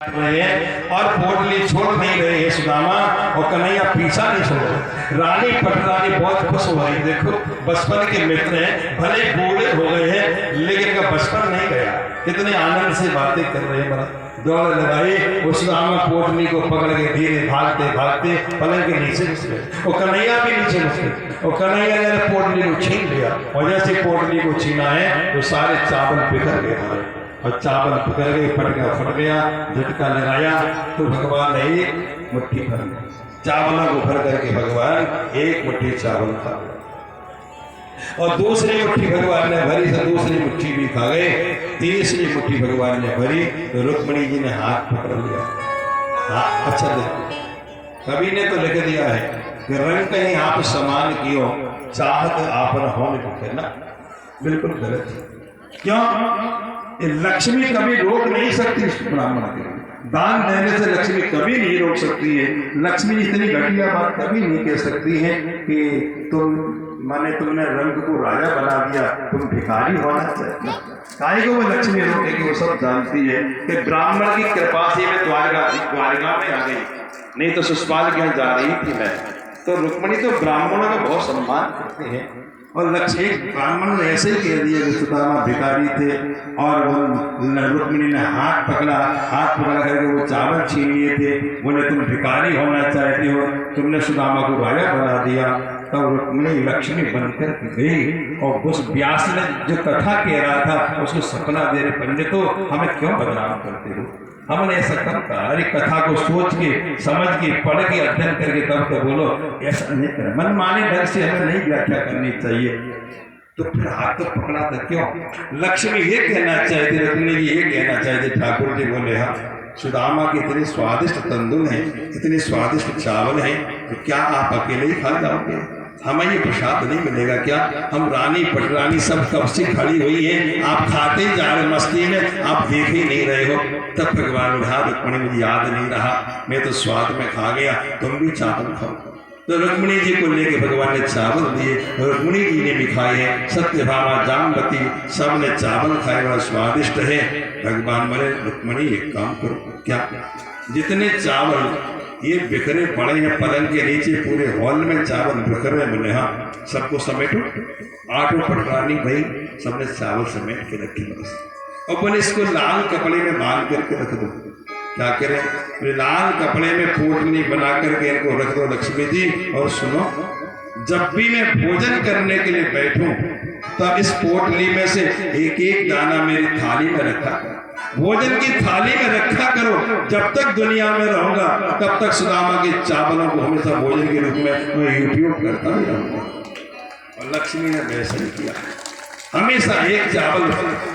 रहे हैं और पोटली छोड़ नहीं रहे हैं सुदामा और कन्हैया पीछा नहीं छोड़ रहे। रानी पटरानी बहुत खुश हो रही। देखो बचपन के मित्र हैं, भले बूढ़े हो गए हैं लेकिन इनका बचपन नहीं गया। कितने आनंद से बातें कर रहे हैं। बड़ा दौड़ लगाई, उस सुदामा पोटली को पकड़ के धीरे भागते भागते पलंग के नीचे घुस गए और कन्हैया भी नीचे घुस गए और कन्हैया ने पोटली को छीन लिया और जैसे पोटली को छीना है तो सारे चावल बिखर गए हमारे और चावल बिखर गए, फट गया, झटका लगाया तो भगवान ने एक मुट्ठी भर ली चावलों को भर करके भगवान एक मुट्ठी चावल खा गए और दूसरी मुट्ठी भगवान ने भरी तो दूसरी मुट्ठी भी खा गए। तीसरी मुट्ठी भगवान ने भरी तो रुक्मिणी जी ने हाथ पकड़ लिया। हाँ अच्छा देखो, कवि ने तो लिख दिया है कि रंग कहीं आप समान कियो चाहत आपन होने को ना, बिल्कुल गलत। क्यों? लक्ष्मी कभी रोक नहीं सकती ब्राह्मण के दान देने से। लक्ष्मी कभी नहीं रोक सकती है। लक्ष्मी इतनी घटिया बात कभी नहीं कह सकती है कि तुमने रंग को राजा बना दिया, तुम भिखारी होना चाहिए। काहे को वो लक्ष्मी रोकेगी? वो सब जानती है कि ब्राह्मण की कृपा से मैं द्वारका में आ गई, नहीं तो सुष्पाल के यहाँ जा रही थी मैं। तो रुक्मिणी तो ब्राह्मणों का बहुत सम्मान करती है और लक्ष्मी ब्राह्मण ने ऐसे ही कह दिया कि सुदामा भिखारी थे और रुक्मिणी ने हाथ पकड़ा करके वो चावल छीन लिए थे। बोले तुम भिखारी होना चाहते हो, तुमने सुदामा को राजा बना दिया। तब रुक्मिणी लक्ष्मी बनकर गई और उस व्यास ने जो कथा कह रहा था उसको सपना दे रहे, पंडितों हमें क्यों बदनाम करते हो? हमने ऐसा कब कहा? अरे कथा को सोच के समझ के पढ़ के अध्ययन करके तब तो बोलो, ऐसा नहीं कर। मनमाने ढंग से हमें नहीं व्याख्या करनी चाहिए। तो फिर हाथ तो पकड़ा था क्यों? लक्ष्मी ये कहना चाहती, रुक्मिणी जी ये कहना चाहते, ठाकुर जी बोले हाँ सुदामा के इतने स्वादिष्ट तंदुल हैं, इतने स्वादिष्ट चावल हैं, तो क्या आप अकेले ही खा जाओगे? हमें ये प्रसाद नहीं मिलेगा क्या? हम रानी पटरानी सब कब से खड़ी हुई हैं, आप खाते जा रहे मस्ती में, आप देख ही नहीं रहे हो। तब भगवान ने कहा रुक्मिणी मुझे याद नहीं रहा, मैं तो स्वाद में खा गया, तुम भी चावल खाओ। तो रुक्मिणी जी को लेके भगवान ने चावल दिए, रुक्मिणी जी ने भी खाए हैं, सत्यभामा जामवती सब ने चावल खाए, बड़ा स्वादिष्ट है। भगवान बोले रुक्मिणी एक काम करो, क्या जितने चावल ये बिखरे पड़े हैं पलंग के नीचे, पूरे हॉल में चावल बिखरे मिले, हाँ सबको समेटो। आठों पटरानी भाई सबने चावल समेट के रखे बस और बोले इसको लाल कपड़े में बांध करके रख दो। क्या करें? लाल कपड़े में पोटली बना करके इनको रख दो लक्ष्मी जी। और सुनो, जब भी मैं भोजन करने के लिए बैठूं तब इस पोटली में से एक एक दाना मेरी थाली में रखा, भोजन की थाली में रखा करो। जब तक दुनिया में रहूंगा तब तक सुदामा के चावलों को हमेशा भोजन के रूप में मैं उपयोग करता ही रहूंगा। और लक्ष्मी ने वैसा ही किया, हमेशा एक चावल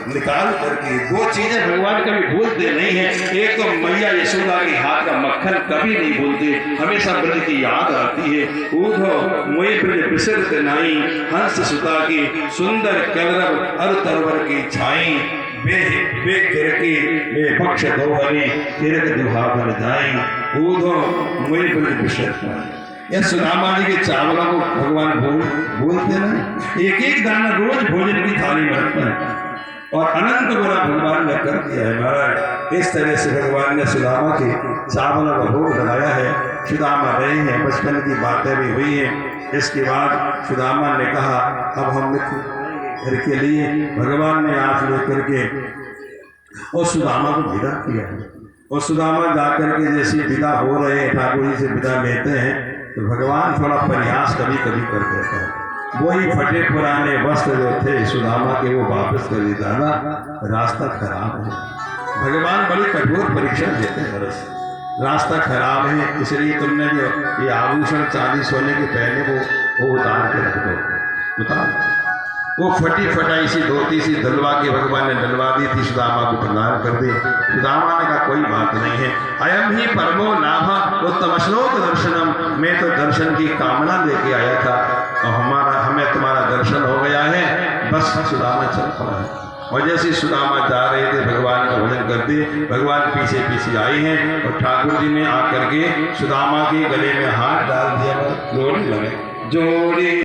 निकाल करके। दो चीजें भगवान कभी भूलते नहीं है, एक तो मैया यशोदा के हाथ का मक्खन कभी नहीं भूलते, हमेशा ब्रज की याद आती है। ऊधो मोए ब्रज बिसरत नाई, हंस सुता की सुंदर कलरव अर तरवर की छाई, बे किरकी बे पक्ष दोहरी किरक दुहावन जाई, ऊधो मोए ब्रज बिसरत नाई। यह सुदामा जी के चावलों को भगवान भूलते नहीं, एक एक दाना रोज भोजन की थाली में रखते हैं और अनंत गुना भगवान ने कर दिया है महाराज। इस तरह से भगवान ने सुदामा के चावलों का भोग लगाया है। सुदामा रहे हैं, बचपन की बातें भी हुई हैं। इसके बाद सुदामा ने कहा अब हम घर के लिए भगवान ने आंख लेकर के और सुदामा को विदा किया है। और सुदामा जाकर के जैसे विदा हो रहे हैं, ठाकुर जी से विदा लेते हैं तो भगवान थोड़ा प्रयास कभी कभी कर देता है। वही फटे पुराने वस्त्र जो थे सुदामा के वो वापस कर देता ना, रास्ता खराब है। भगवान बड़ी कठोर परीक्षा देते हैं, रास्ता खराब है इसलिए तुमने जो ये आभूषण चांदी सोने के पहले वो उतार के रख दो। उतार वो फटी फटाई सी धोती सी डलवा के भगवान ने डलवा दी थी, सुदामा को प्रदान कर दे। सुदामा ने कहा कोई बात नहीं है, अयम ही परमो लाभ उत्तम श्लोक दर्शनम, मैं तो दर्शन की कामना लेके आया था और हमें तुम्हारा दर्शन हो गया है, बस सुदामा चल पड़ा है। और जैसे सुदामा जा रहे थे भगवान का भजन करते, भगवान पीछे पीछे आए हैं और ठाकुर जी ने आकर के सुदामा के गले में हाथ डाल दिया, जोड़ी लगे जोड़ी।